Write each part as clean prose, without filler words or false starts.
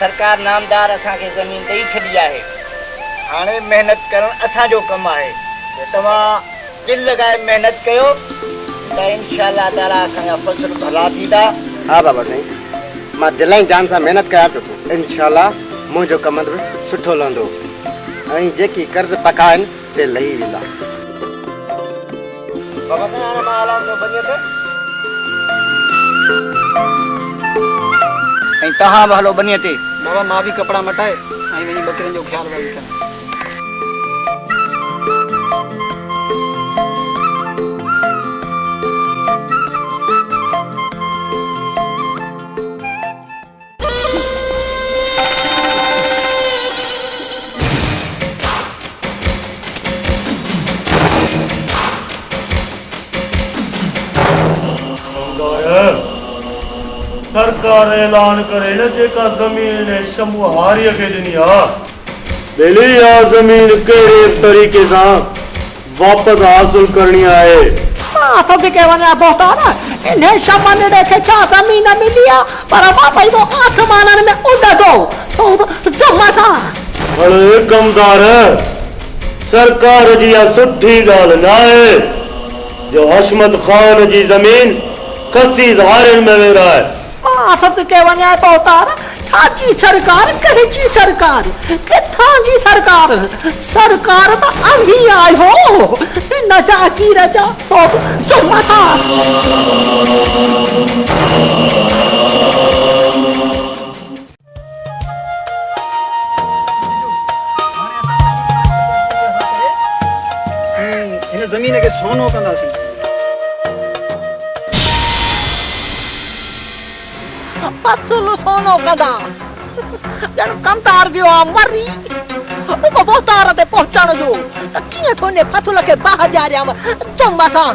सरकार नामदार असांखे ज़मीन ॾेई छॾी आहे। हाणे मेहनत करण असांजो कमु आहे। तव्हां दिलि लॻाए मेहनत कयो त इंशाअल्लाह ताला असांजा फसल भला थींदा। हाँ बाबा साईं, मां दिलि ऐं जान सां मेहनत कयां पियो। इंशाअल्लाह मुंहिंजो कमु बि सुठो लहंदो ऐं जेकी कर्ज़ पका आहिनि से लही वेंदा। बाबा साईं हाणे मां हलां थो बनीअ ते। ऐं तव्हां बि हलो बनीअ ते। बाबा मां बि कपिड़ा मटाए ऐं वञी बकरियुनि जो ख़्यालु वरी कयां। सरकार ऐलान करे न जेका जमीन शमू हारिया के ॾिनी आहे बेली आ जमीन कहिड़े तरीक़े सां वापस हासिल करणी आहे। असांखे के वञा पहुता न इन शमन खे छा ज़मीन मिली आहे पर मां पंहिंजो आसमाननि में उॾंदो तो मथां। अरे कमदार सरकार जी इहा सुठी ॻाल्हि न आहे जो हशमत ख़ान जी ज़मीन कसी ज़हारनि में वेराए। असत के वञा पहुता छाची सरकार कहिड़ी सरकार किथां जी सरकार सरकार तो अभी आयो न जा की रजा सो मथा। इन ज़मीन के सोनो कंदासीं। पत्थर सोनो कदा जण कमदार गयो मरी उको बोतार ते पहुंचण जो किए थोने पत्थर के बाहर जा रहा तुम मथा।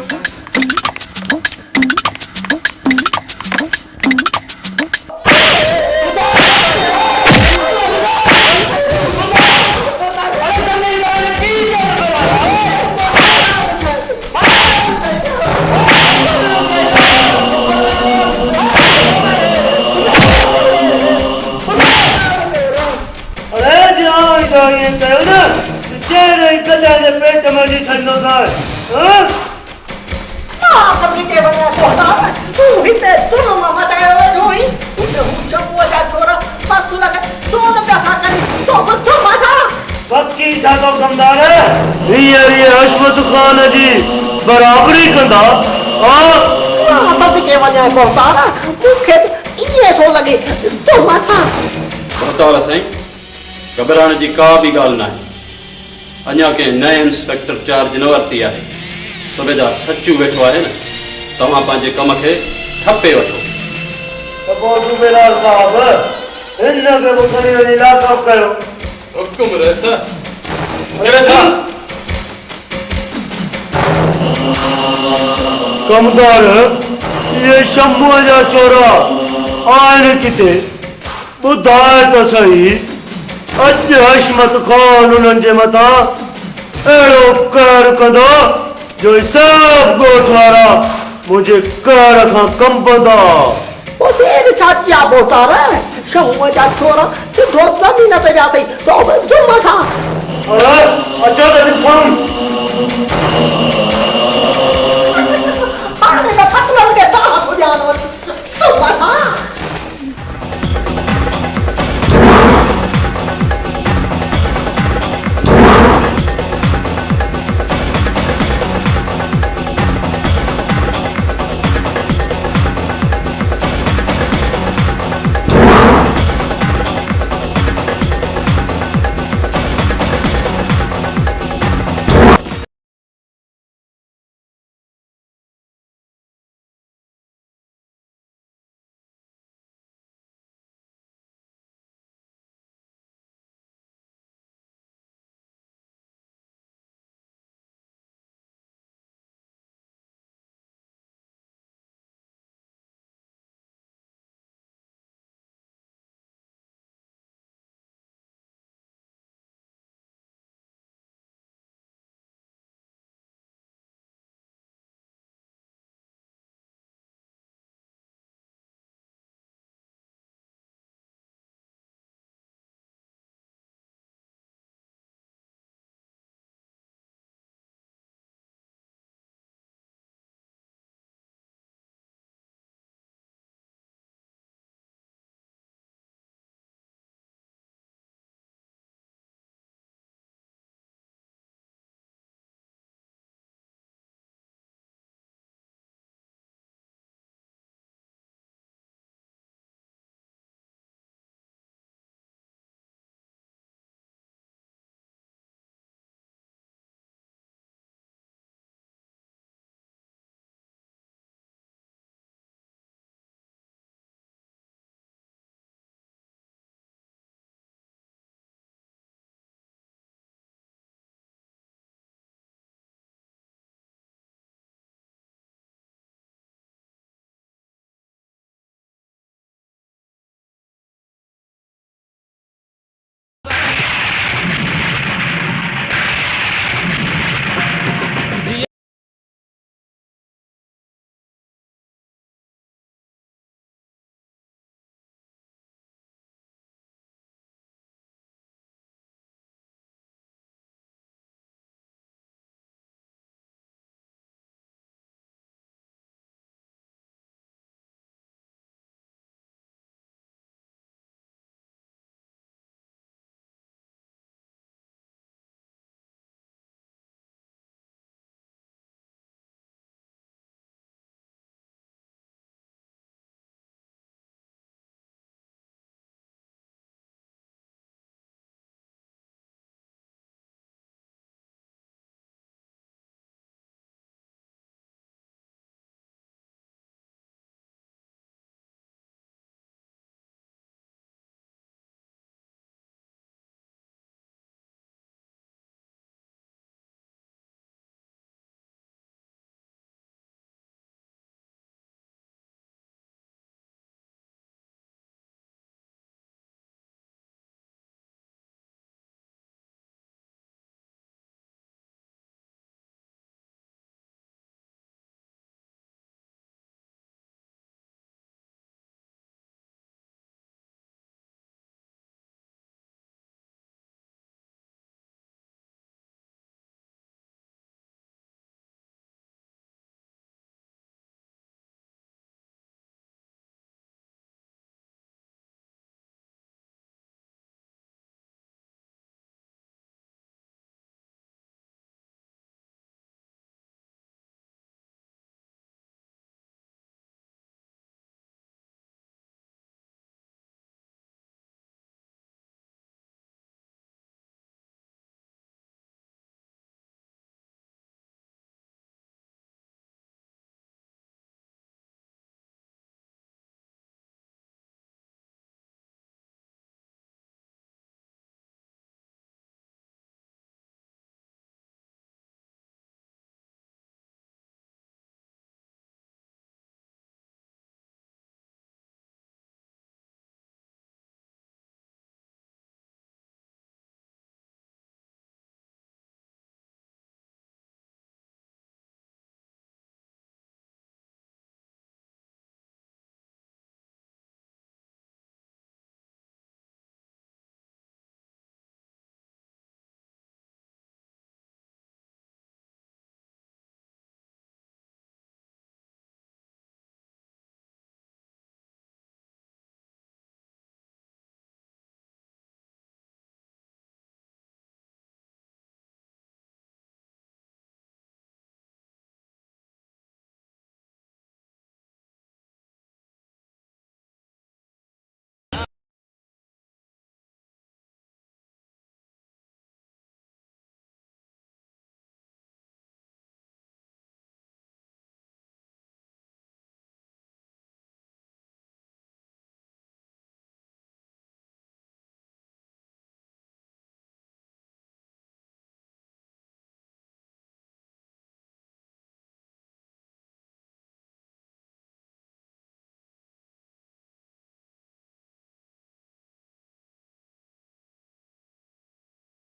पेट में जी ठंडो था सब्जी के बना छोड़ा तू हिते दोनों मामा ताए होई उसे चंबो जा छोरा पत्थर लगे सोन पे खाकरी तो माथा पक्की जागो कमदार ये हशमत खान जी बराबरी कंदा हां सब्जी के वजह पहुंचा ना मुखे ये तो लगे तो माथा। पहुंचा साईं घबराने जी का भी गाल ना है। अञा के नए इंस्पेक्टर चार्ज न वरती है। सूबेदार सच्चू वेठो है न तव्हां पंहिंजे कम खे ठपे वठो। तो सूबेदार साहब इन के बुखरी वनी लाकअप कयो। हुकुम रस चले छा कमदार ये शंभू जा चोरा आने किते बुधाए तो सही अज हशमत खान उन्हनि जे मथां अहिड़ो कहर कंदो जो सब ॻोठ वारा मुंहिंजे कहर खां कंबंदा। वो देर छाती आ बोतार शहू जा छोरा सिधो ज़मीन ते विया अथई तो मथा। अरे अचो त ॾिसूं पाणे त फसलनि खे बाहि थो ॾियान वञी तो मथा।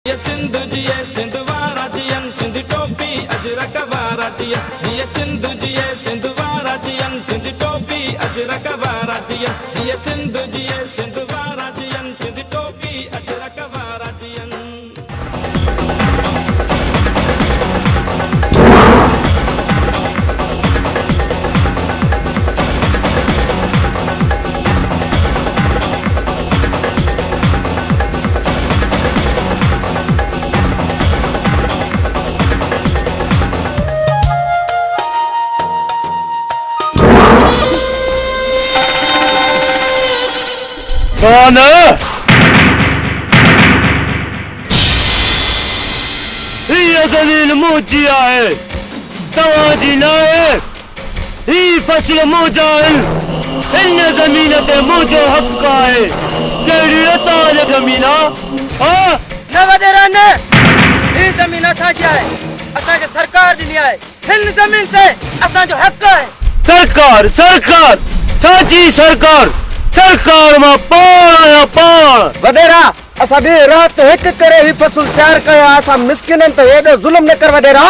ये सिंधु जी ये सिंध वारा जियन सिंध टोपी अजरक वारा जियन ये सिंधु जी ये सिंध वारा जियन सिंध टोपी अजरक वारा जियन ये सिंधु जी ये सिंध वारा जियन सिंध टोपी अजरक वारा जियन कौन ये जमीन मुझी है तवाजी ना है ही फसल मुझा है इन जमीन ते मुझो हक है केड़ी ताज जमीन हां न वडेरा न ही जमीन असांजी आहे असांखे सरकार ॾिनी आहे हिन ज़मीन ते असांजो हक़ आहे सरकार सरकार छाजी सरकार सरकार मां पाण वडेरा असां ॾे रात हिक करे ही फसल तैयार कया असां मिस्किनन ते एॾो ज़ुल्म न कर वडेरा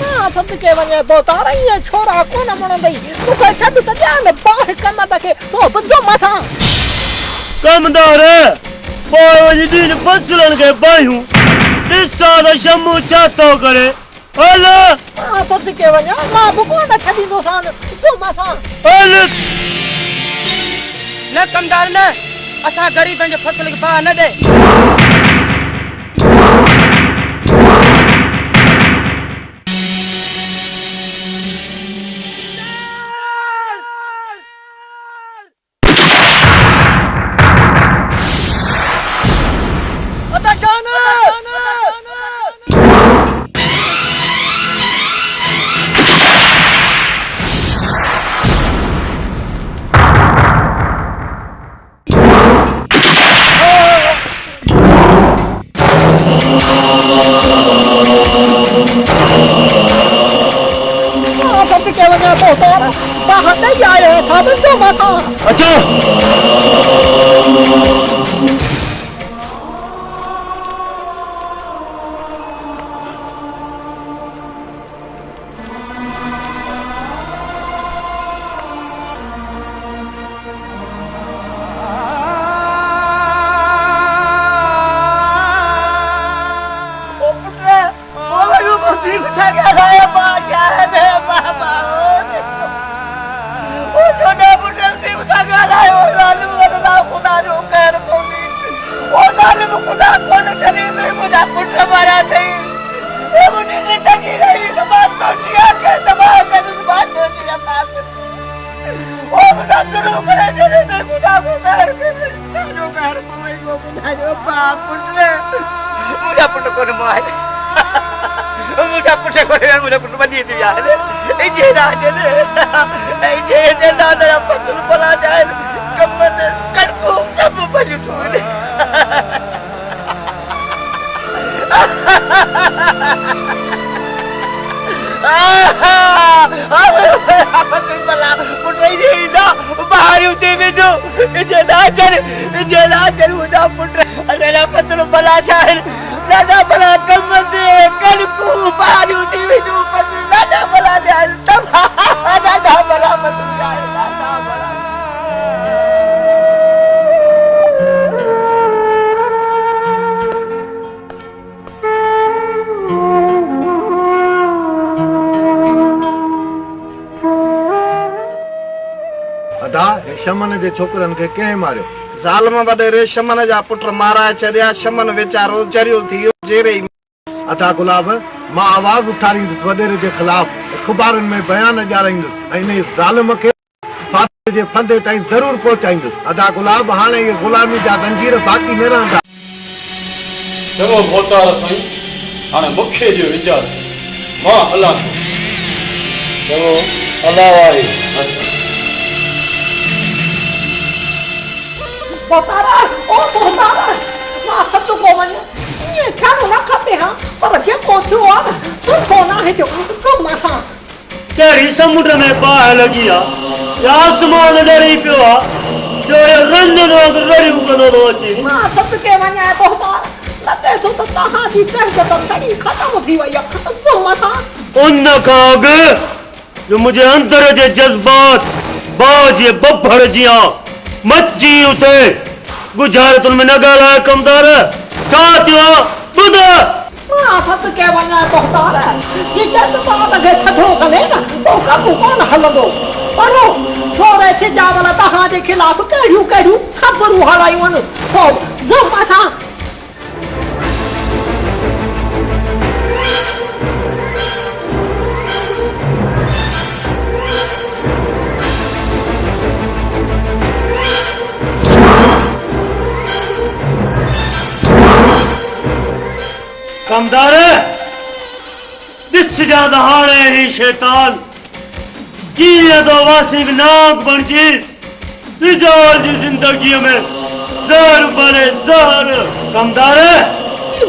मां सदके वञे तो तारा ये छोरा कोन मणंदई तोखे छॾ त ॼा न बाहि कम तखे तो बुझो मथां कमदार पोइ वञी ॾीन फसलनि खे बाहियूं ॾिसां त शम्मू छा थो करे हल मां सदके वञा मां बि कोन छॾींदोसांनि तो मथां हल न कमदार न असां ग़रीबनि जे फसल खे बाहि न ॾे बाहर नहीं आए था बुझो मथां अच्छा शमन जे छोकरन के कंहिं मारियो ज़ालिम वडेरे शमन जा पुट माराए छॾिया शमन वीचारो चरियो थियो जेरे अता गुलाब मां आवाज़ उठारींदुसि वडेरे जे ख़िलाफ़ अख़बारुनि में बयान ॾियाराईंदुसि ऐं इन ज़ालिम खे फांसी जे फंदे ताईं ज़रूरु पहुचाईंदुसि अदा गुलाब हाणे इहे ग़ुलामी जा ज़ंजीर बाक़ी न रहंदा चङो भोतार साईं हाणे मूंखे ॾियो इजाज़त मां हलां थो चङो अलाह वाहे बोतारा ओ बोतारा मां सदको वञा ये थियणो न खपे हा पर जेको थियो आहे सुठो न आहे जो तो मथां कहिड़ी समुंड में बाहि लॻी आहे आसमान ॾरी पियो आहे जो रंजन वांगुरु रड़ियूं कंदो थो अचे मां सदके वञा बोतारा लॻे थो त तव्हांजी तंगी ख़तम थी वई आहे। ज़ुल्म सां उन खां अॻु जो मुंहिंजे अंदर जे जज़्बात बाज जे बब्बड़ जियां मची उथे। गुजारतुन में न ॻाल्हाए कमदार, छा थियो ॿुध। मां सत के वञा मुख़्तार कि जज़्बात खे थधो करे न पोइ कमु कोन हलंदो। पढ़ो छोरे सिजावल तव्हांजे ख़िलाफ़ कहिड़ियूं कहिड़ियूं ख़बरूं हलायूं आहिनि। पोइ ज़ुल्म सां कमदार ॾिस जा त हाणे ही शैतान कीअं तो वासी नाग बणिजी सिजाल जी ज़िंदगीअ में ज़हर भरे ज़हर। कमदार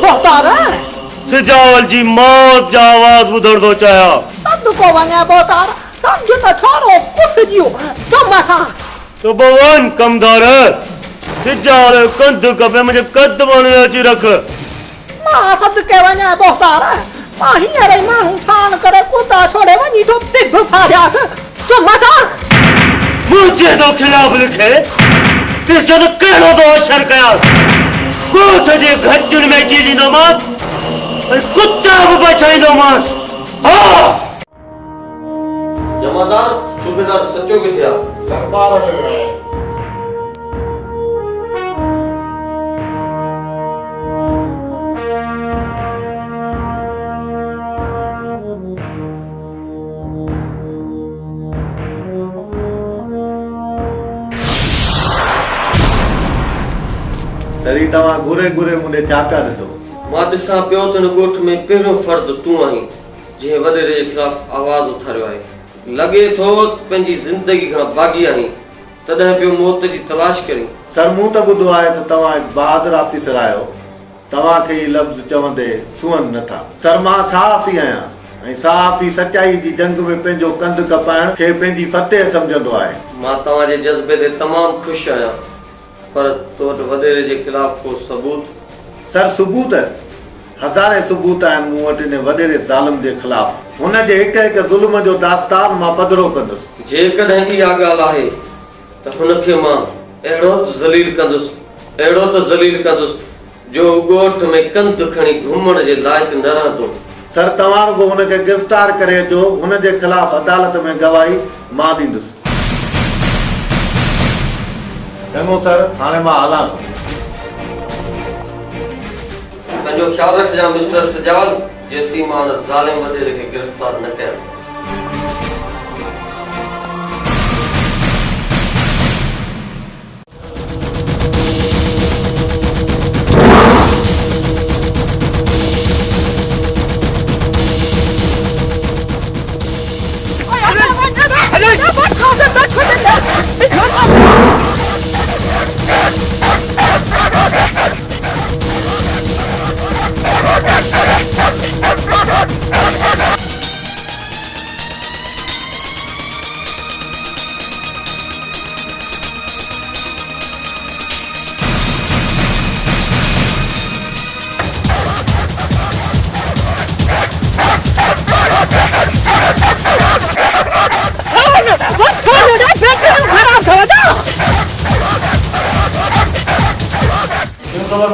मुख़्तार सिजाल जी मौत जा आवाज़ ॿुधण थो चाहियां। सदको वञे मुख़्तार, सम्झ त छोरो कुसजियो ज़ुल्म सां। तो भवन कमदार सिजाल कंध कपे मुझे कद बन अची रख। मां सदके वञा मुख़्तार, मां हींअर ई माण्हू ठाण करे कुता छोड़े वञी थो टिभ फाड़ियासि। ज़ुल्म सां मुझे तो खिलाफ लिखे ॾिस जो त कहिड़ो तो अशर कयासि। ॻोठ जे गजुनि में कींदोमांसि ऐं कुता बि बचाईंदोमांसि। हा जमादार सूबेदार सचो किथे आहे? दरबार में रहे। तरी तव्हां घुरे घुरे मुंहिंजे छा पिया ॾिसो? मां ॾिसां पियो त हिन ॻोठ में पहिरियों फर्द तूं आहीं जंहिं वॾेरे जे ख़िलाफ़ आवाज़ उथारियो आहे। लॻे थो पंहिंजी ज़िंदगी खां बाग़ी आहीं, तॾहिं पियो मौत जी तलाश करीं। सर मूं त ॿुधो आहे त तव्हां हिकु बहादुर ऑफिसर आहियो, तव्हांखे ही लफ़्ज़ चवंदे सुवनि नथा। सर मां साफ़ी आहियां ऐं साफ़ी सचाई जी जंग में पंहिंजो कंधु कपाइण खे पंहिंजी फतेह सम्झंदो आहे। मां तव्हांजे जज़्बे ते तमामु ख़ुशि आहियां, पर तो वटि वॾेरे जे ख़िलाफ़ को सबूत? सर सबूत हज़ारे सबूत आहिनि मूं वटि हिन वॾेरे ज़ालिम जे ख़िलाफ़। हुन जे हिक हिक ज़ुल्म जो दास्तान मां पधिरो कंदुसि। जेकॾहिं इहा ॻाल्हि आहे त हुनखे मां अहिड़ो त ज़लील कंदुसि जो ॻोठ में कंधु खणी घुमण जे लाइक़ु न रहंदो। सर तव्हां रुगो हुनखे गिरफ़्तार करे अचो, हुन जे ख़िलाफ़ अदालत में गवाही मां ॾींदुसि। चङो सर, हाणे मां हलां थो। पंहिंजो ख़्यालु रखिजां मिस्टर सजाल, जेसीं मां ज़ालिम वॾेरे खे गिरफ़्तार न कयां।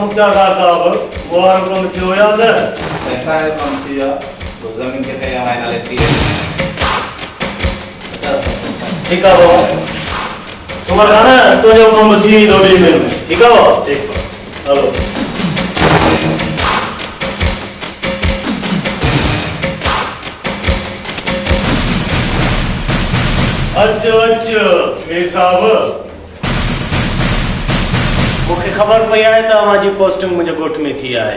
मुख्तार साहब वो कम थियो या न? ऐसा है कम थियो तो जमीन के पे हमारे नाले थी। ठीक है वो तुम्हारा ना तो जो कम थी रोटी में ठीक है वो ठीक है। हेलो अच्छा मेरे साहब मुझे खबर पई है तो हमारी पोस्टिंग मुझे गोठ में थी है।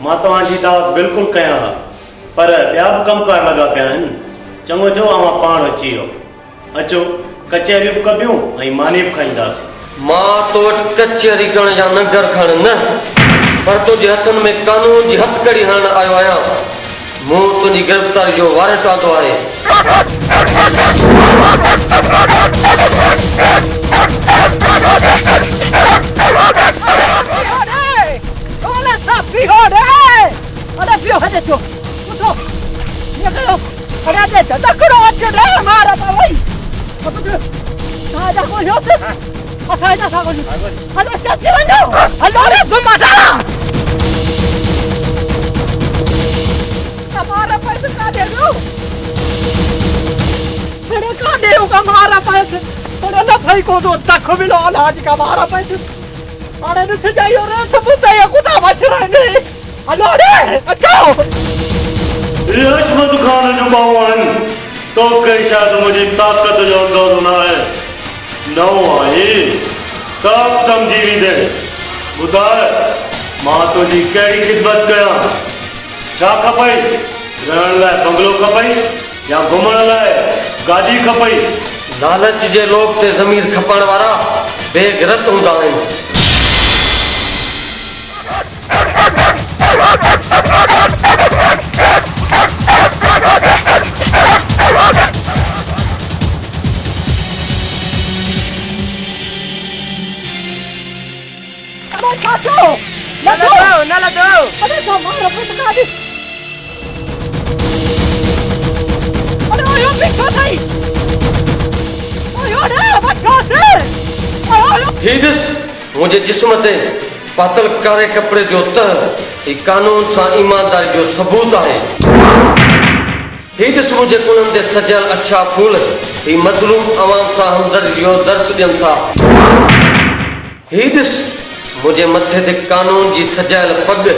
मां तव्हांजी दावत बिल्कुल कया पर ॿिया बि कमकार लगा पिया आहिनि। चङो थियो अवां पाण अची वियो। अचो कचहरी बि कबियूं ऐं मानी बि खाईंदासीं। मां तो वटि कचहरी करण जा नगर खण न, पर तुंहिंजे हथनि में कानून जी हथकड़ी हणण आयो आहियां। मूं तुंहिंजी गिरफ़्तारी जो वारंट आंदो आहे। साफ़ी ॾिसो ॿुधो हीअं कयो अड़े ॾिस तकिड़ो अच ॾे मार त वई तव्हांजा कोई होसि असां हिन सां गॾु हलो अची वञो हलो रे घुम असां मारा पैसे काॾे वियो अड़े काॾे होगा मारा पैसे अड़े न भाई को तो तक मिलो अलाज का मारा पैसे अरे न सजाई और सब बताया कुदा बच रहे हलो रे अचो ये हशमत खान जो बावन तो के शायद मुझे ताकत जो अंदाज़ ना है नौ आई सब समझी भी दे बुधाए मां तो जी कड़ी खिदमत कया छा खपई रहण लाइ बंगलो खपई या घुमण लाइ गाड़ी खपई लालच जे लोभ ते ज़मीर खपण वारा बेगरत हूंदा आहिनि न लगो अरे तो मारो पटका दे अरे ओयो पीछे थई ओयो रे बच्चा से ओयो ही ॾिस मुंहिंजे जिस्म ते पातल कारे कपिड़े जो तह ही कानून सां ईमानदारी जो सबूत आहे ही ॾिस मुंहिंजे कुननि ते सजियल अछा फूल ही मज़लूम अवाम सां हमदर्दी जो दर्स ॾियनि था ही ॾिस मुझे मथे ते कानून जी सजायल पग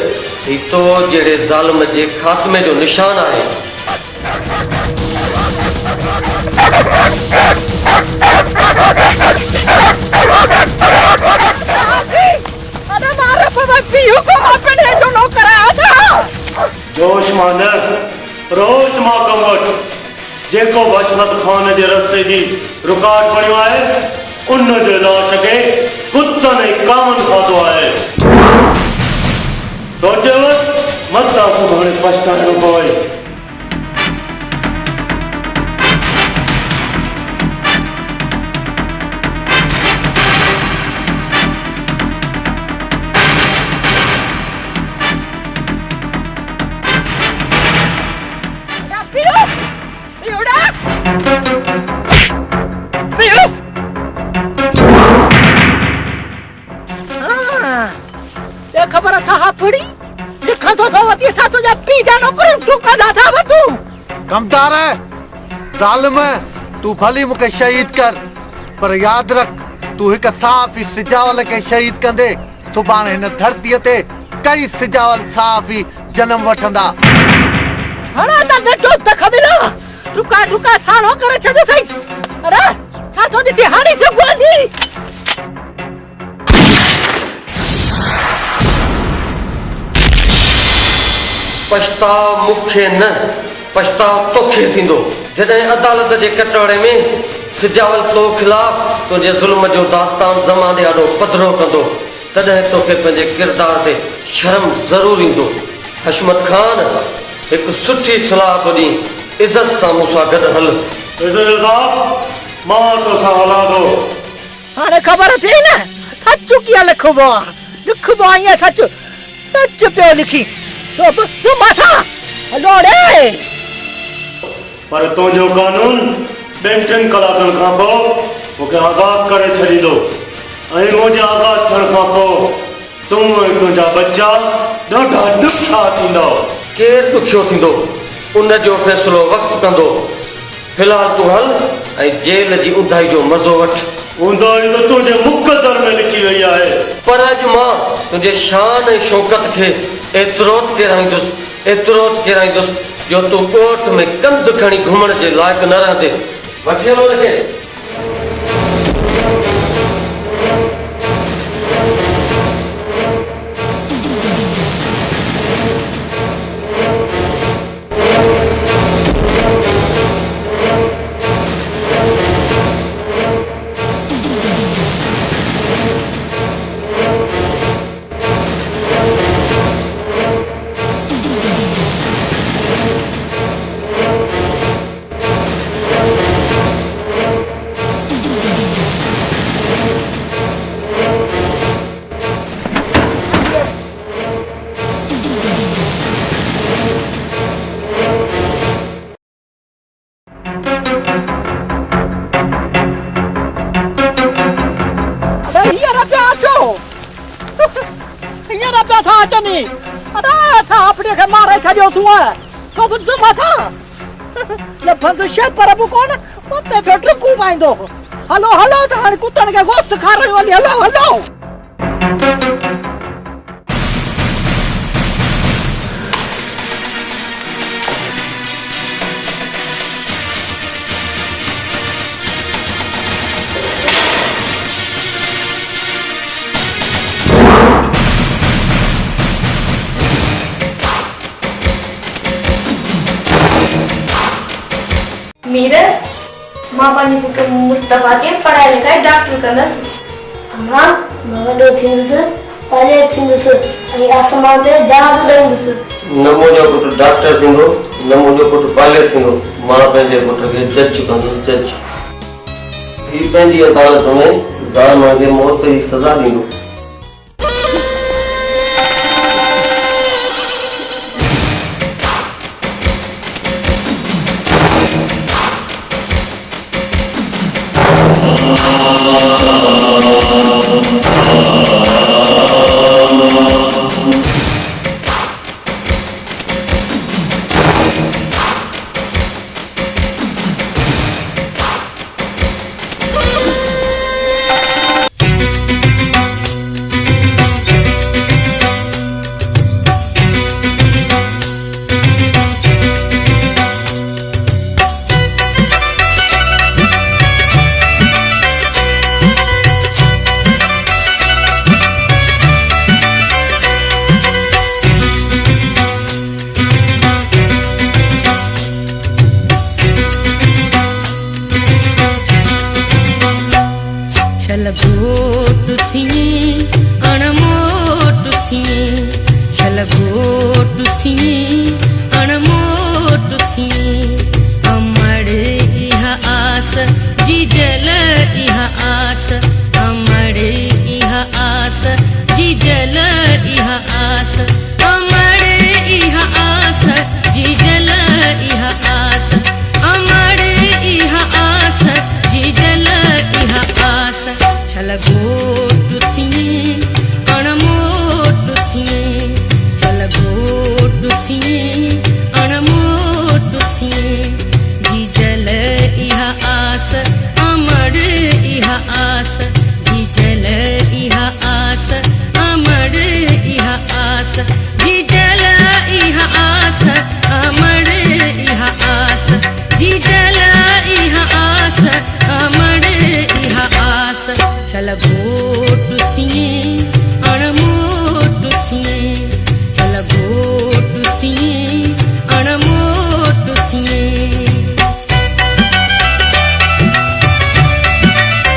ही तो जहिड़े ज़ालिम जे ख़ात्मे जो निशान आहे अरे मारो पवती हुकुम अपने जो नौकर आया जोश मान रोज मां कमट जेको हशमत खान जे रस्ते जी रुकावट बणियो आहे उन जे लाश खे कुत्तनि ऐं कावनि खाधो आहे सोचियो मता सुभाणे पछताइणो पवे खबर था हाफड़ी दिखा तो वती था तुझे पी जानो कर तू कदा था तू कमदार है जालिम है तू भली मुके शहीद कर पर याद रख तू एक साफ़ी सिजावल के शहीद कंदे सुभाणे हिन धरती ते कई सिजावल साफ़ी जन्म वठंदा हणा त बेटो त खबिला रुका रुका थानो करे छदो सही अरे आ तो दी हाड़ी से गोली पछताव मूंखे न पछताव तोखे थींदो जॾहिं अदालत जे कटोरे में सिजावल तो ख़िलाफ़ तुंहिंजे ज़ुल्म जो दास्तान ज़माने ॾाढो पधिरो कंदो तॾहिं तोखे पंहिंजे किरदार ते शर्म ज़रूरु ईंदो हशमत खान हिकु सुठी सलाह ॾीं इज़त सां मूंसां गॾु हल इज़त साहब मां तोसां हलां थो हाणे ख़बर थी न सच कीअं लिखबो लिखबो ईअं सच सच पियो लिखी तू माथा हलो रे पर तुंहिंजो कानून ॿिनि टिनि कलाकनि खां पोइ मूंखे आज़ादु करे छॾींदो ऐं मुंहिंजे आज़ादु थियण खां पोइ तूं ऐं तुंहिंजा बच्चा ॾाढा ॾुखिया थींदा केरु ॾुखियो थींदो उन जो फ़ैसिलो वक़्तु कंदो फ़िलहालु तूं हल ऐं जेल जी ऊंधाई जो मज़ो वठ ऊंधाई त तुंहिंजे मुक़दर में लिखी वई आहे पर अॼु मां तुंहिंजे शान ऐं शौक़त खे एतिरो किराईंदुसि जो तूं ॻोठ में कंधु खणी घुमण जे लाइक़ु न रहंदे वठी हलो हिनखे अरे अपने के मारे खड़ियो तू है तो बुझ माथा ले बंद शे पर अब कौन मते पे ट्रकू पाइंदो हलो हलो तो हां कुत्तन के गोश्त खा रही वाली हलो हलो मीरा मां पानी पुट मुस्तफा के पढ़ाई लिखाई डॉक्टर करनस हाँ मगडो थिंदस पायलट थिंदस अनि आसमान ते जहाज उड़ाईंदस नमो जो पुट डॉक्टर थींदो नमो जो पुट पायलट थींदो मां पंहिंजे पुट खे जज कंदुसि जज ही पंहिंजी अदालत में ज़ालिम खे मौत जी सज़ा ॾींदो शलगोट थिए अणमोट थिए शलगोट थिए अणमोट थिए अमर इह आस जी जल इह आस अमर इह आस जी जल इह आस अमर इह आस जी जल इह आस अमर इह आस जी जल इह आस शलगोट थिए अणमोट थिए शलगोट थिए अणमोट थिए जी जल इह आस अमर इह आस जी जल इह आस अमर इह आस जी जल इह आस अमर इह आस जी जल इह आस अमर इह आस शलगोट थिए अणमोट थिए शलगोट थिए अणमोट थिए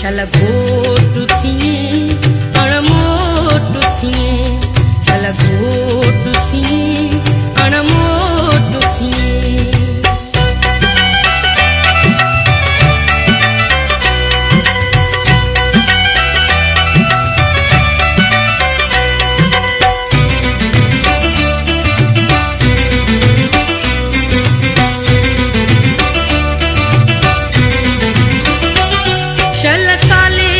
शलगोट थिए अणमोट थिए शलगोट थिए अणमोट थिए शल साले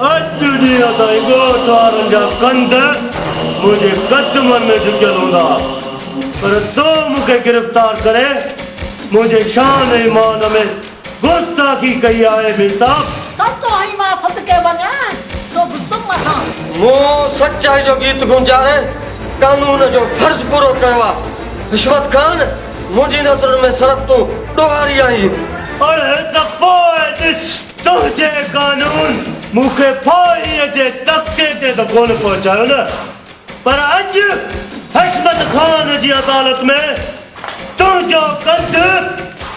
अॼु ॾींहं ताईं ॻोठ वारनि जा कंध मुंहिंजे कदमनि में झुकियल हूंदा, पर तो मूंखे गिरफ़्तार करे मुंहिंजे शान ईमान में गुस्ताखी कई आहे बेसाब। सतो ही मां फटके वञा सुब सुब मथा मूं सच्चाई जो गीत गुंजारे कानून जो फर्ज़ पूरो कयो आहे। रिश्वत खान मुंहिंजी नज़र में सिर्फ़ तूं ॾोहारी आहीं। अरे त पोइ ॾिस तुंहिंजे कानून मूंखे फाईअ जे तख़्ते ते त कोन पहुचायो न, पर अॼु हशमत खान जी अदालत में तुंहिंजो कंध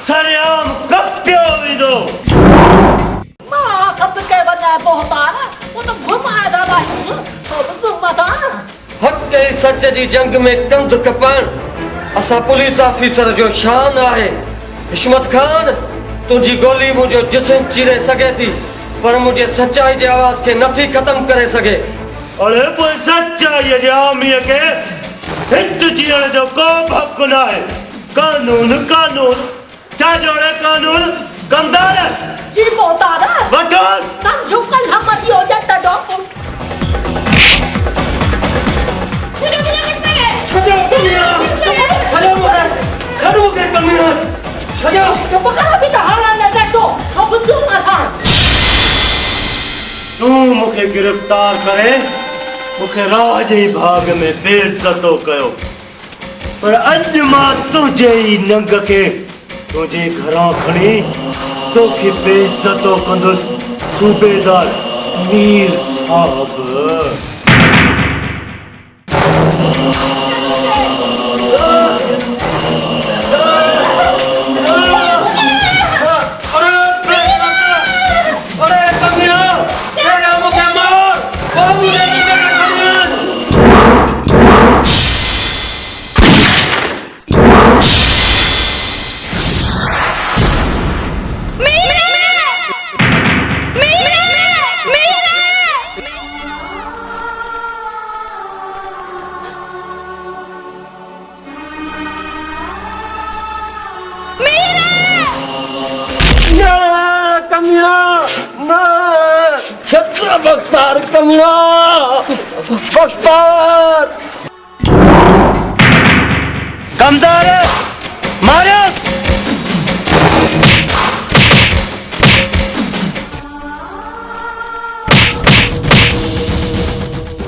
सरेआम कपियो वेंदो। मां फटके वञा पोहतार वो तो घुमाए दादा सुब सुब मथा। हक़ ऐं सच जी जंग में कंध कपाइण असां पुलिस ऑफिसर जो शान आहे। हिशमत खान तुंहिंजी गोली मुंहिंजो जिस्म चीरे सघे थी, पर मुंहिंजे सच्चाई जे आवाज़ खे नथी ख़तम करे सघे। अरे पोइ सच्चाईअ जे आमीअ खे हित जीअण जो को बि हक़ न आहे। कानून कानून छा जोड़े कानून कमदार जी पोहतार वठोस तम झुकल हमत यो जट दो छॾो कमीना, छॾो मूंखे, खणो मूंखे कमीना, छॾो। तो बकरा भी तो हला न जटो सुब सुब मथा। तूं मूंखे गिरफ़्तार करे मूंखे राह जे भाग में बेइज़्ज़तो कयो, पर अॼु मां तुंहिंजे ई नंग खे तुंहिंजे घरां खणी तोखे बेइज़्ज़तो कंदुसि सूबेदार मीर साहब। बख्तार कमीना, बख्तार कमदार मारियोस।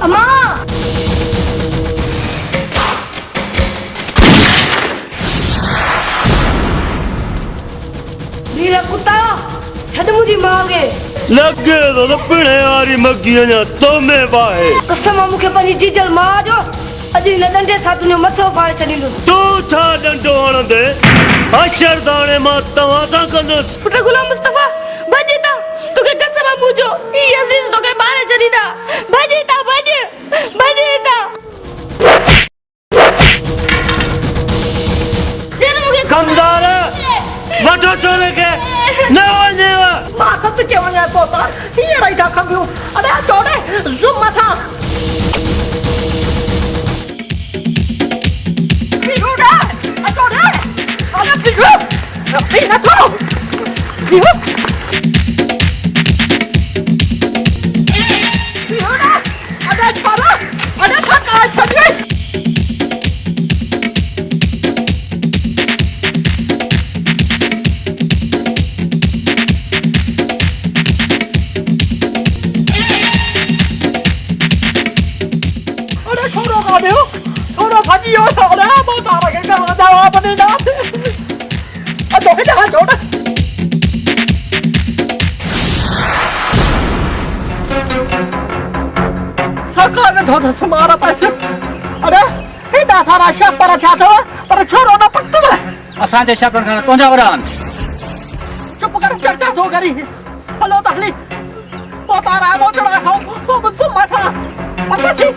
अम्मा मेरा कुत्ता छड़ मुझी मां के लगे तो पिणे वारी मगी अञा तो में बाहे। कसम मूंखे पंहिंजी जीजल मां जो अॼु हिन डंडे सां तुंहिंजो मथो फाड़े छॾींदुसि। तूं छा डंडो हणंदे अशरदाणे मां तव्हां सां कंदुसि। पुट गुलाम मुस्तफा भॼी था, तोखे कसम मुंहिंजो ई अज़ीज़ तोखे मारे छॾींदा। भॼी था भॼी था। कमदार वठो चोरे के न वञेव। मां फटके वञा पोहतार ये रही था खबियो। अरे जोड़े जुम मथा पिरोड़ा जोड़े अरे पिरो ये ना तो पिरो पिरोड़ा अरे पारा अरे थका छड़े। थोड़ा भजियो थोड़ा बहुत आ रहा है जाओ अपने नाम से तो है जहां छोड़ सरकार ने थोड़ा समारा पैसे। अरे हे दासारा शप पर क्या था पर छोरो ना पट्टू असां जे शपन खान तुंहिंजा वॾा आहिनि। चुप कर चर्चा सो करी हलो तहली बहुत आ रहा है बहुत बड़ा खाओ सब तुम मथा पता थी।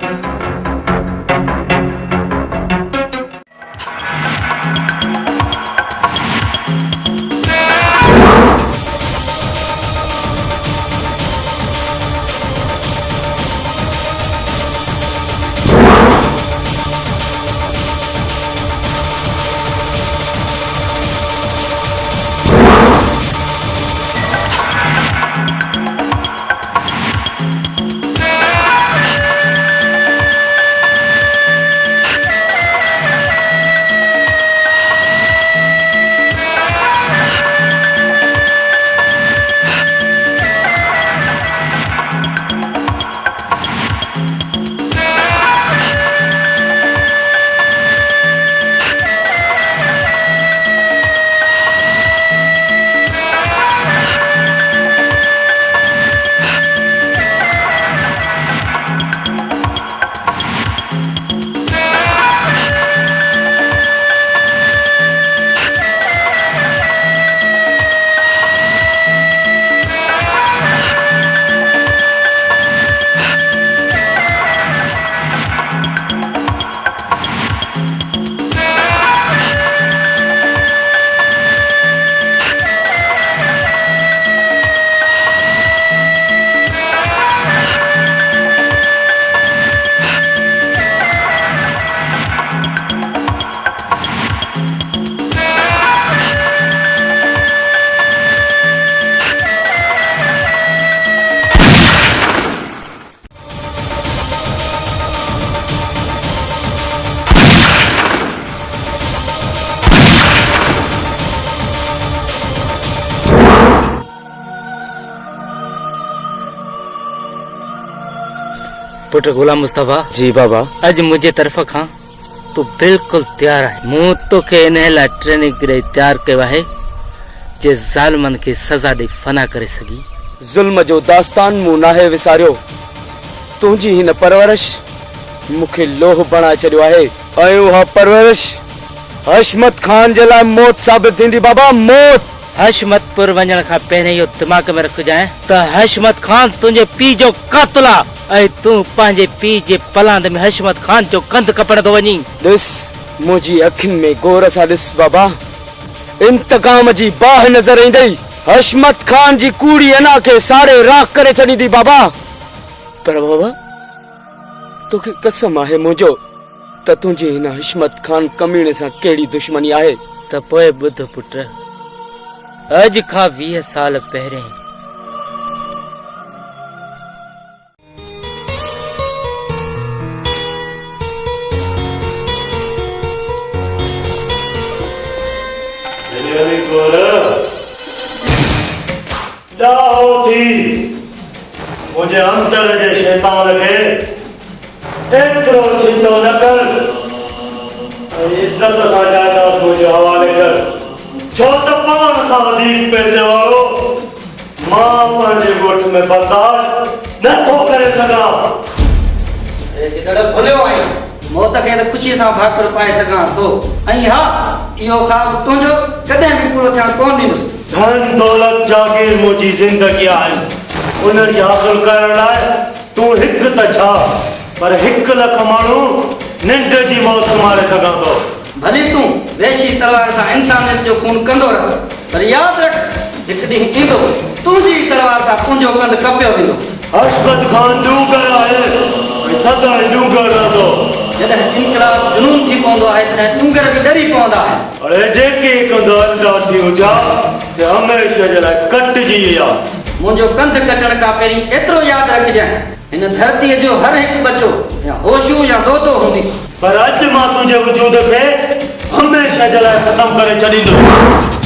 पुट गुलाम मुस्तफा जी बाबा। अज मुझे तरफ खां तू बिल्कुल तैयार है। मूं तोखे इन लाइ ट्रेनिंग ॾेई तैयार कयो आहे जे ज़ालिमनि खे सज़ा ॾेई फना करे सघी। ज़ुल्म जो दास्तान मूं नाहे विसारियो। तुंहिंजी हिन परवरिश मूंखे लोह बणाए छॾियो आहे ऐं उहा परवरिश हशमत खान जे लाइ मौत साबित थींदी बाबा, मौत। हशमतपुर वञण खां पहिरीं इहो दिमाग़ में रखजांइ त हशमत खान तुंहिंजे पीउ जो कातिल आहे ऐं तूं पंहिंजे पीउ जे पलांद में हशमत खान जो कंध कपणंदो वञी। ॾिस मुंहिंजी अखियुनि में गौर सां ॾिस बाबा, इंतकाम जी बाह नज़र ईंदई। हशमत खान जी कूड़ी अना खे साड़े राख करे छॾींदी बाबा। पर बाबा तोखे कसम आहे मुंहिंजो त तुंहिंजी हिन हशमत खान कमीणे सां कहिड़ी दुश्मनी आहे। त पोइ ॿुध पुट, अॼु खां 20 साल पहिरें मुझे अंदर जे शैतान खे एतिरो चिंतो न कर, इज्जत सां जायदाद मुंहिंजे हवाले कर, छो त पाण खां वधीक पैसे वारो मां पंहिंजे ॻोठ में बर्दाश्त नथो करे सघां। भुलियो आहीं, मौत खे त ख़ुशीअ सां भाकुर पाए सघां थो। ऐं हा, इहो ख़्वाबु तुंहिंजो कॾहिं बि पूरो थियणु कोन ॾींदुसि। धन दौलत जागीर मुंहिंजी ज़िंदगी आहे, उन्हनि खे हासिल करण लाइ तूं हिकु त छा पर 1 लख माण्हू निंड जी मौत सुम्हारे सघां थो। भली तूं वेशी तलवार सां इंसानियत जो खून कंदो रह, पर यादि रख हिकु ॾींहुं ईंदो तुंहिंजी तलवार सां तुंहिंजो कंध कपियो वेंदो। हशमत खान डूंगर आहे ऐं सदा डूंगर रहंदो। जॾहिं इनकलाब जुनून थी पवंदो आहे तॾहिं डूंगर बि डरी पवंदा आहिनि। अरे जेके कंधो अंधा थी हुजा से हमेशह जे लाइ कटिजी विया। मुंहिंजो कंध कटण खां पहिरीं एतिरो यादि रखजांइ, हिन धरतीअ जो हर हिकु बचो या होशू या दोतो हूंदी, पर अॼु मां तुंहिंजे वजूद खे हमेशह जे लाइ ख़तम करे छॾींदुसि।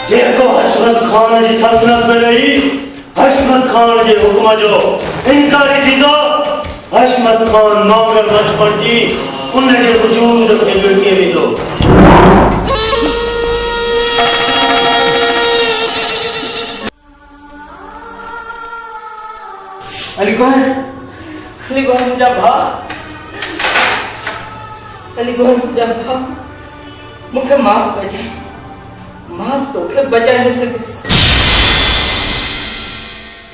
जेको हशमत खान जी सल्तनत में रही हशमत खान जे हुक्म जो इनकारी थींदो, हशमत खान नौकर बचपन जी उन जे वजूद खे मिटी वेंदो। अलीगढ़ मुंहिंजा भाउ, अलीगढ़ मुंहिंजा भाउ, मूंखे माफ़ कजांइ, मां तोखे बचाए न सघियुसि।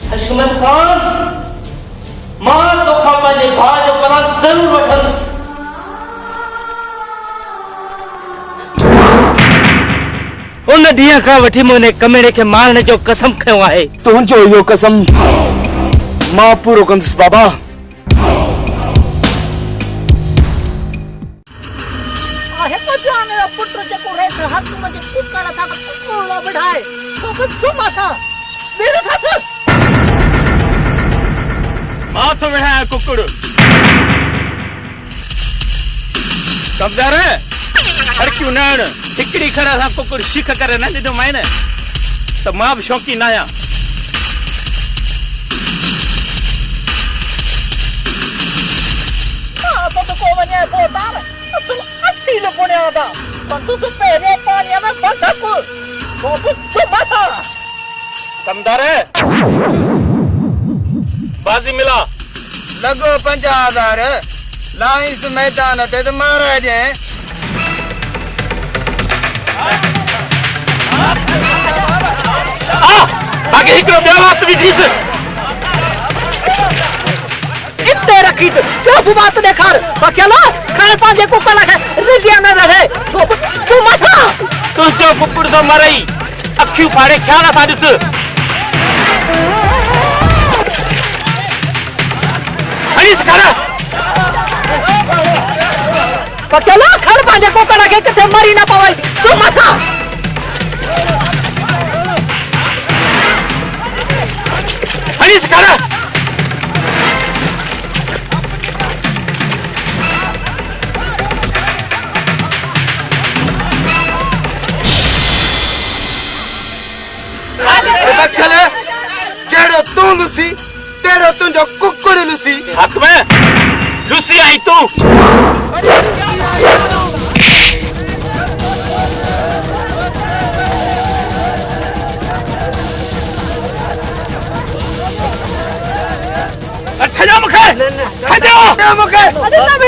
हशमत खान, मां तोखां पंहिंजे भाउ जो पनाह ज़रूरु वठंदुसि। उन ॾींहं खां वठी मूं हिन कमेरे खे मारण जो कसम खयो आहे। तुंहिंजो इहो कसम मां पूरो कंदुसि बाबा। आहे को जाने पुत्र जेको रेत हथ में कुकड़ था कोलो बिठाए तो कुछ चुमा था मेरे हाथ माथ विढ़ाया कुकुड़ कब्जा रे हड़कियूं नण हिकड़ी खड़ा सा कुकुड़ शिख करे न ॾिनो माइन त मां भी शौक़ीन आहियां। तो को वने पोतार असल अट्टी न पुणे आदा तो तू पहले पानी में बंदा को कुछ चुमा था समझा रे बाजी मिला लगो 50,000 लाइस मैदान ते मारा जे आगे हिकड़ो ॿियो बात विझीस इते रखी क्या बात देखार अकेला खाए पांजे कुकड़ के रिदिया न रहे तू मथा तुझो कुकुड़ तो मरई अखियूं फाड़े ख्याल सां ॾिस हनीस कर अकेला खाए पांजे कुकड़ के किथे मरी ना पवई तू मथा हनीस कर लुसी तेरो तुंजो कुकुड़ लुसी हक में लुसी आई तू छजो मुखे छजो मुखे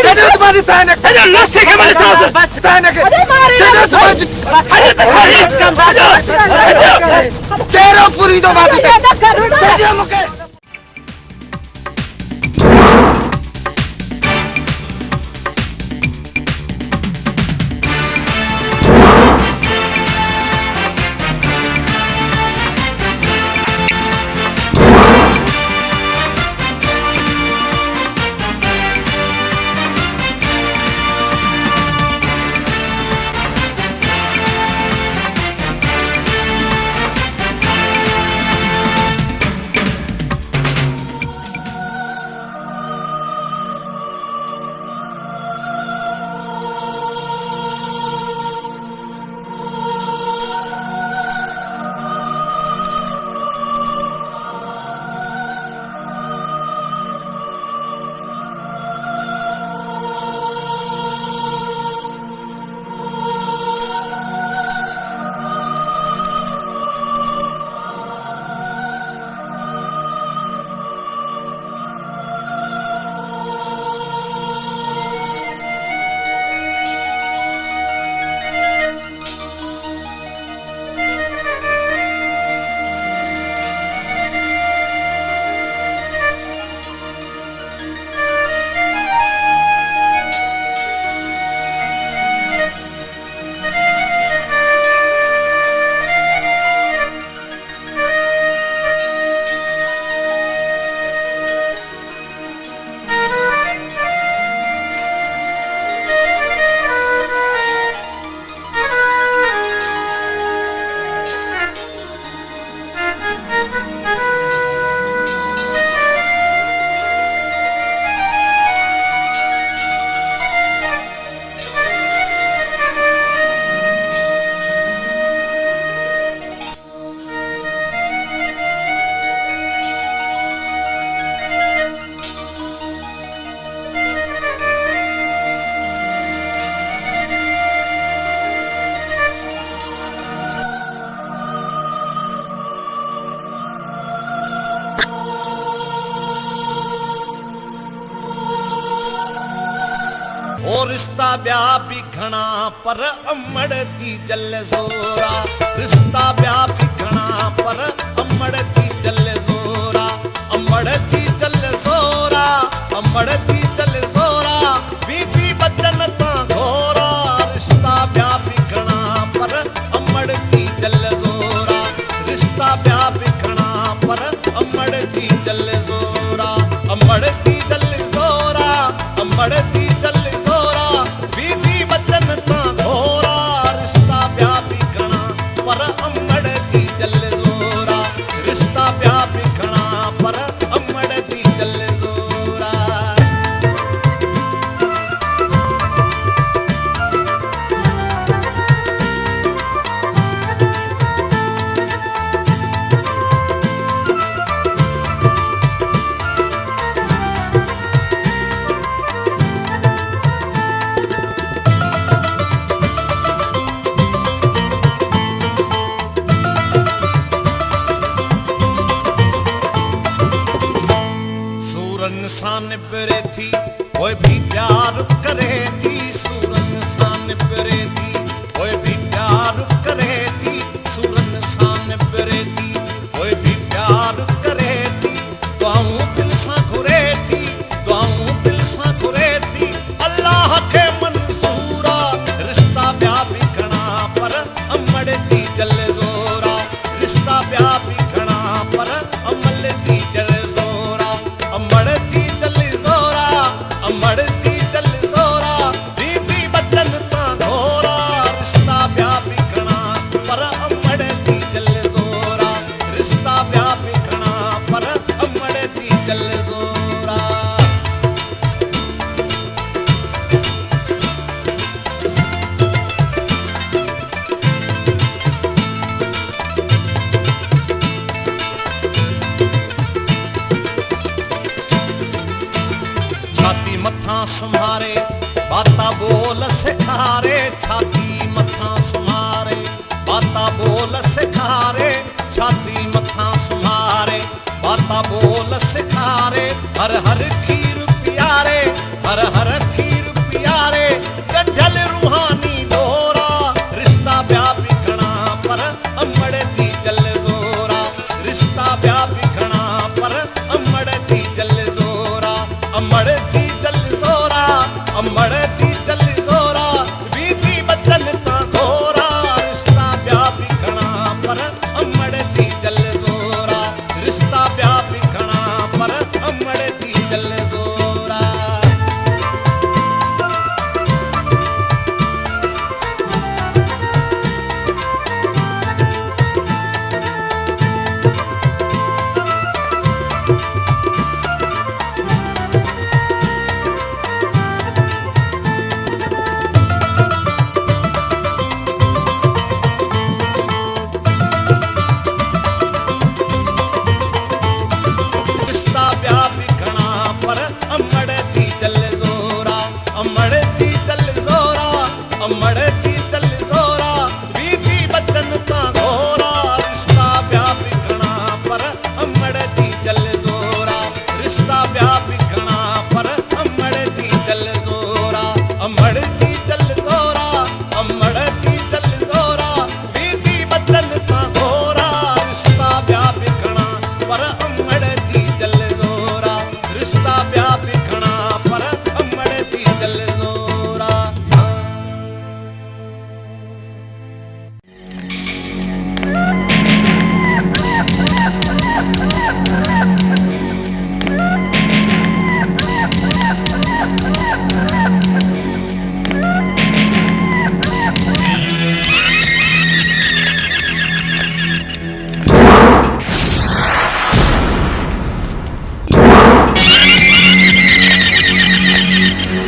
छजो तुम्हारी ताने छजो लस्सी के मेरे साथ बस ताने के छजो तुम्हारी छजो तेरो पूरी तो बात छजो मुखे और रिश्ता ब्याह भी घना पर अमड़ जी जल जोरा रिश्ता ब्याह भी घना पर अमड़ जी जल जोरा अमड़ जी जल जोरा अमड़ जी जल जोरा बीजी बचन ता घोरा रिश्ता ब्याह भी घना पर अमड़ जी जल जोरा रिश्ता ब्याह भी घना पर अमड़ जी जल जोरा अमड़ जी जल जोरा अमड़ जी जल बीजी बचन ता घोरा रिश्ता ब्याह भी घना पर अमड़ जी जल जोरा रिश्ता ब्याह भी घना पर अमड़ जी जल जोरा निबरे थी कोई भी प्यार करे थी सूरन सा निबरे थी कोई भी प्यार करे थी सूरन सा निबरे थी कोई भी प्यार करे थी दुआऊं दिल सा घुरे थी दुआऊं दिल सा घुरे थी अल्लाह के मंसूरा रिश्ता ब्याह भी घना पर अमड़ जी जल जोरा रिश्ता ब्याह भी घना पर अमल जी जल जोरा अमड़ जी अमड़ जी जल जोरा बीबी बचन ता घोरा रिश्ता ब्याह भी घना पर अमड़ जी जल जोरा रिश्ता ब्याह भी घना मथा सुम्हारे बाता बोल सिखारे छाती मथा सुम्हारे बाता बोल सिखारे छाती मथा सुम्हारे बाता बोल सिखारे हर हर खीर प्यारे हर हर खीर प्यारे गंढल रूहानी डोरा रिश्ता व्यापी घना पर अमड़ थी जल जोरा रिश्ता व्यापी घना पर अमड़ थी जल जोरा अमड़ थी जल जोरा अमड़ थी जल जोरा बीती बचन ता घोरा रिश्ता व्यापी घना पर अमड़ थी जल जोरा रिश्ता व्यापी घना पर अमड़ थी जल जोरा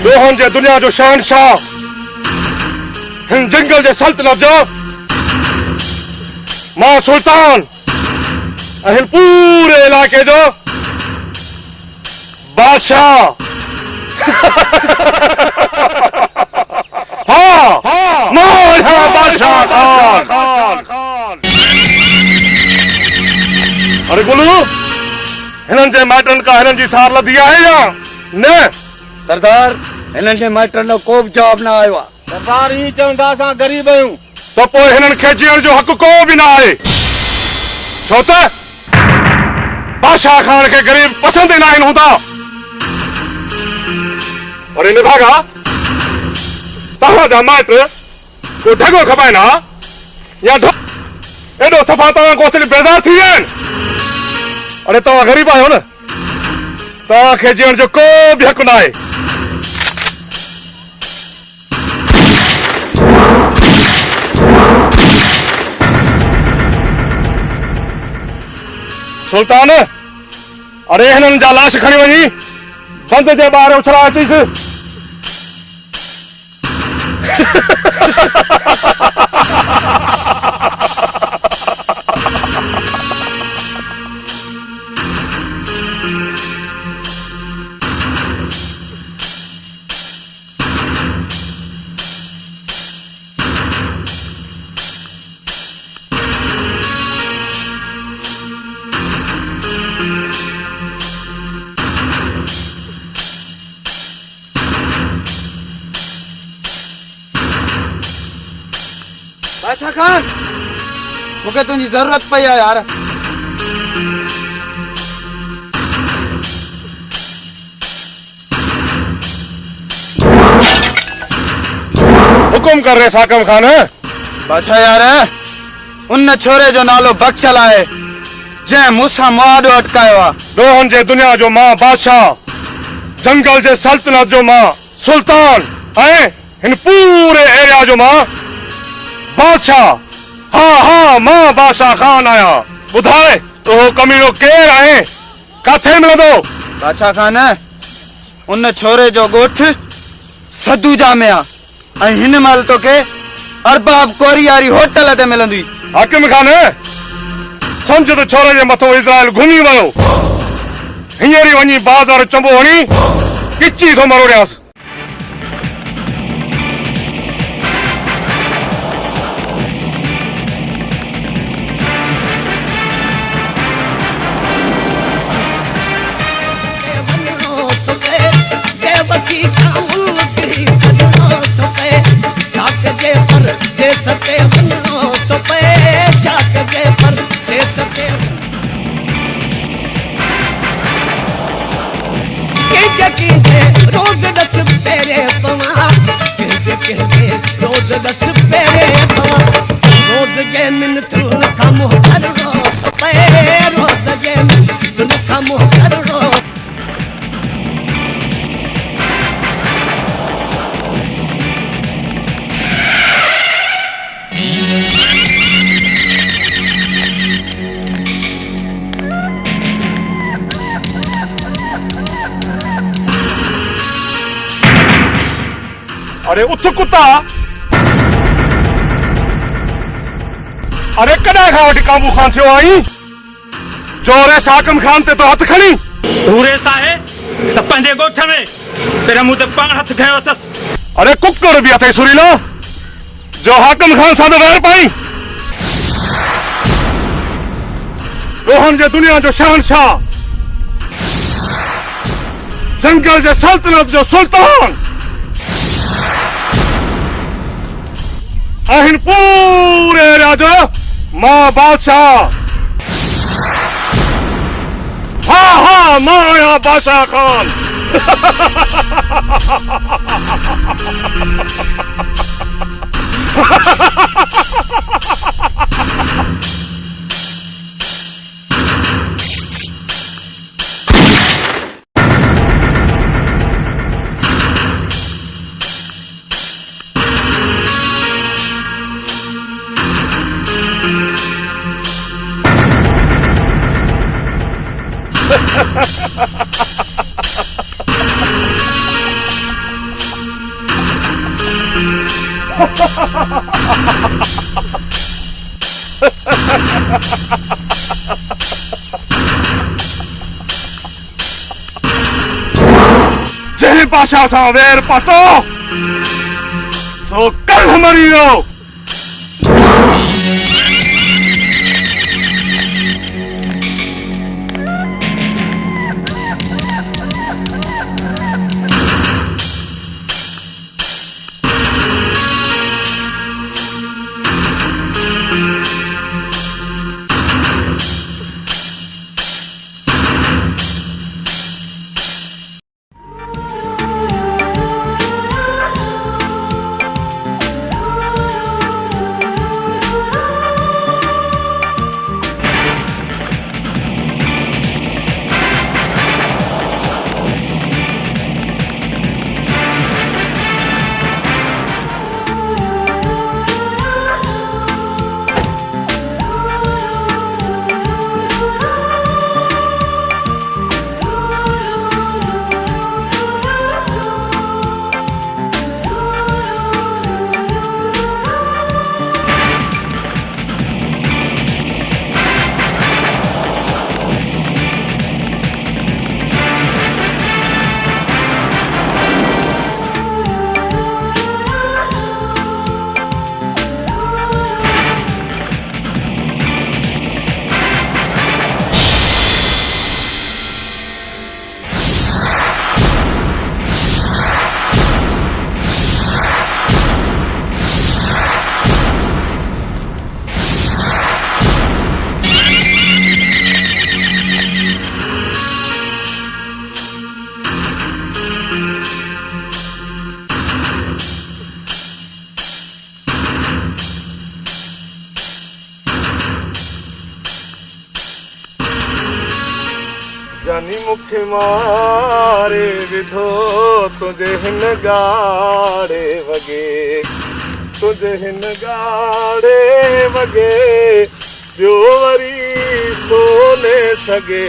रोहन जे दुनिया जो शहनशाह हिन जंगल जे सल्तनत जो मां सुल्तान हिन पूरे इलाके जो बादशाह हाँ मां बादशाह खान अरे गुलू हिनन जे माइटन का हिनन जी सार लधी आहे या न सरदार हिननि जे माइटनि जो को बि जवाब न आयो आहे सरदार ही चवंदा असां ग़रीब आहियूं तो पोइ हिननि खे जीअण जो हक़ को बि न आहे छो त बादशाह खान खे ग़रीब पसंदि न आहिनि हूंदा और इन भागा तव्हांजा माइट को ढगो खपाइनि हा या एॾो सफ़ा तव्हां को सिर्फ़ बेज़ार थी विया आहिनि अरे तव्हां ग़रीब आहियो न तव्हांखे जीअण जो को बि हक़ न आहे सुल्तान अरे हिननि जा लाश खणी वञी बंद जे ॿाहिरि उछला अचीसि बादशाह खान मूंखे तुंहिंजी ज़रूरत पई आहे यार हुकुम कर रहे साकम खान बादशाह यार उन छोरे जो नालो बख्शल आहे जंहिं मूंसां मुआदो अटकायो आहे रोहन जे दुनिया जो मां बादशाह जंगल जे सल्तनत जो मां सुल्तान ऐं हिन पूरे एरिया जो मां बादशाह हाँ हाँ मां बादशाह खान आया ॿुधाए तो कमीनो केर आहे काथे मिलंदो बादशाह खान उन छोरे जो ॻोठ सदूजा में आहे ऐं हिन महिल तोखे अरबाब कोरियारी होटल ते मिलंदी हाकिम खान सम्झ त छोरे जे मथो इज़राइल घुमी वियो हींअर ई वञी बाज़ार चंबो हणी किची थो मरोड़ियास। रोज दस पेरे पवा रोज दस पेरे पवा रोज जे मिन तुल कम कर रो पे रोज जे मिन तुल कम कर रो। अरे उठ कुत्ता, अरे कॾहिं खां वठी काबू खान थियो आई? जोरे साकम खान ते तो हथ खणी पूरे साहे त पंहिंजे ॻोठ में तेरे मुंह ते पाण हथ खयो अथसि। अरे कुकर बि अथई सुरीलो जो हाकम खान सां वैर पाई। रोहन जे दुनिया जो शहनशाह, जंगल जे सल्तनत जो सुल्तान, आहिन पूरे राजा मां बादशाह। हाँ हाँ मां आया बादशाह खान। जय बादशाह सा वैर पातो सो कल मरी रो। जानी मुखे मारे विधो तुझे हिन गाड़े वगे, तुझे हिन गाड़े वगे ॿियो वरी सोने सगे।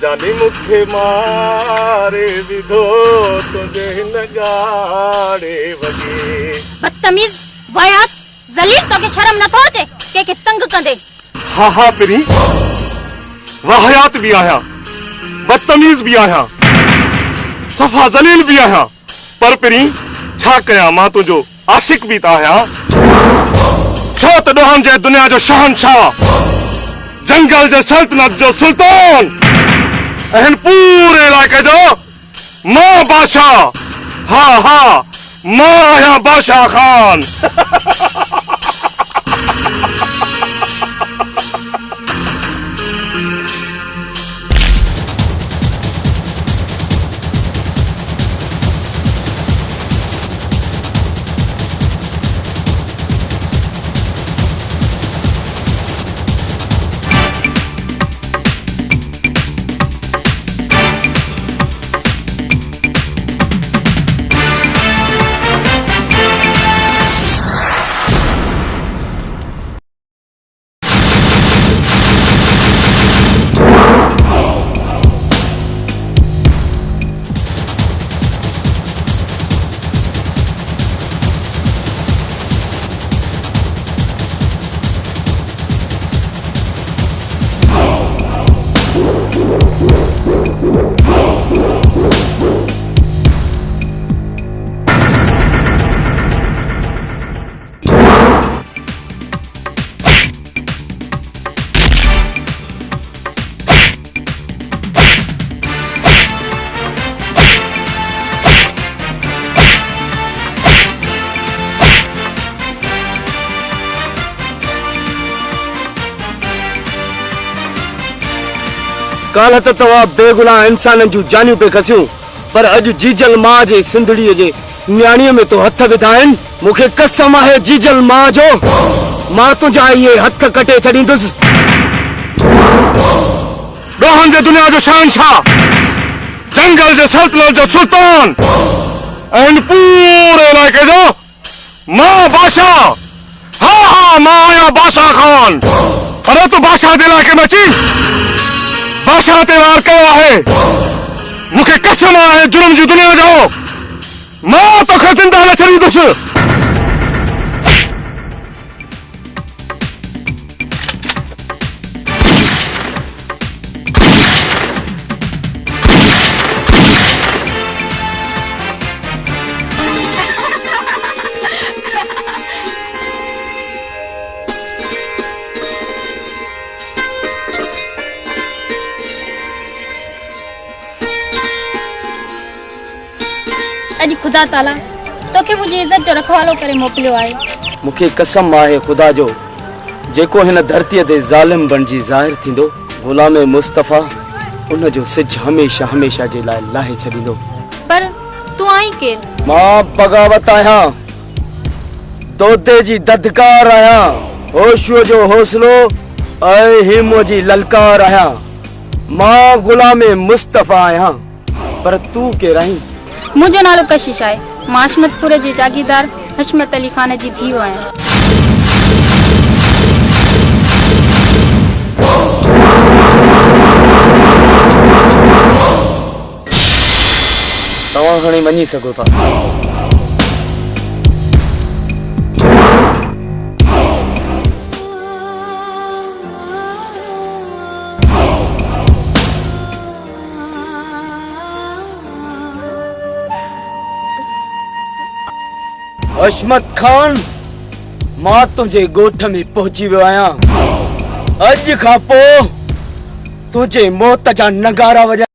जानी मुखे मारे विधो तुझे हिन गाड़े वगे। बदतमीज वायात जलील तोके शर्म नथो अचे के तंग कंदे। हा हा पिरी वाहयात भी आया, बदतमीज भी आया। सफ़ा ज़लील भी आहियां, पर पहिरीं छा कयां, मां तुंहिंजो आशिक बि त आहियां। छो त ॾोहनि जे दुनिया जो शहनशाह, जंगल जे सल्तनत जो सुल्तान, ऐं पूरे इलाइक़े जो मां बादशाह। हा हा, मां आहियां बादशाह ख़ान। काल त तव्हां बेगुनाह इंसाननि जूं जानियूं पे खसियूं, पर अॼु जीजल मां जे सिंधड़ीअ जे न्याणीअ में तो हथ विधा आहिनि। मूंखे कसम आहे जीजल मां जो, मां तुंहिंजा इहे हथ कटे छॾींदुसि। ॾोहनि जे दुनिया जो शहनशाह, जंगल जे सल्तनत जो सुल्तान, ऐं पूरे इलाइक़े जो मां बादशाह। हा हा, मां आहियां बादशाह ख़ान। अरे तूं बादशाह जे इलाइक़े में अची बादशाह ते वार कयो आहे। मूंखे कसम आहे जुर्म जी दुनिया जो, मां तोखे ज़िंदा न छॾींदुसि। अॼु ख़ुदा ताला तोखे मुंहिंजी इज़त जो रखवालो करे मोकिलियो आहे। मूंखे कसम आहे ख़ुदा जो, जेको हिन धरतीअ ते ज़ालिम बणिजी ज़ाहिर थींदो, ग़ुलाम मुस्तफ़ा उन जो सिज हमेशा हमेशा जे लाइ लाहे छॾींदो। पर तूं आहीं केरु? मां बग़ावत आहियां, तोते जी ददकार आहियां, होशूअ जो हौसलो ऐं हिम्मत जी ललकार आहियां। मां ग़ुलाम मुस्तफ़ा आहियां, पर तूं केरु आहीं? मुंहिंजो नालो कशिश आहे। मां हशमतपुर जे जागीरदार हशमत अली ख़ान जी धीउ आहियां। तव्हां हाणे वञी सघो था। हशमत खान, मां तुंहिंजे ॻोठ में पहुची वियो आहियां। अॼु खां पोइ तुंहिंजे मौत जा नगारा वॼा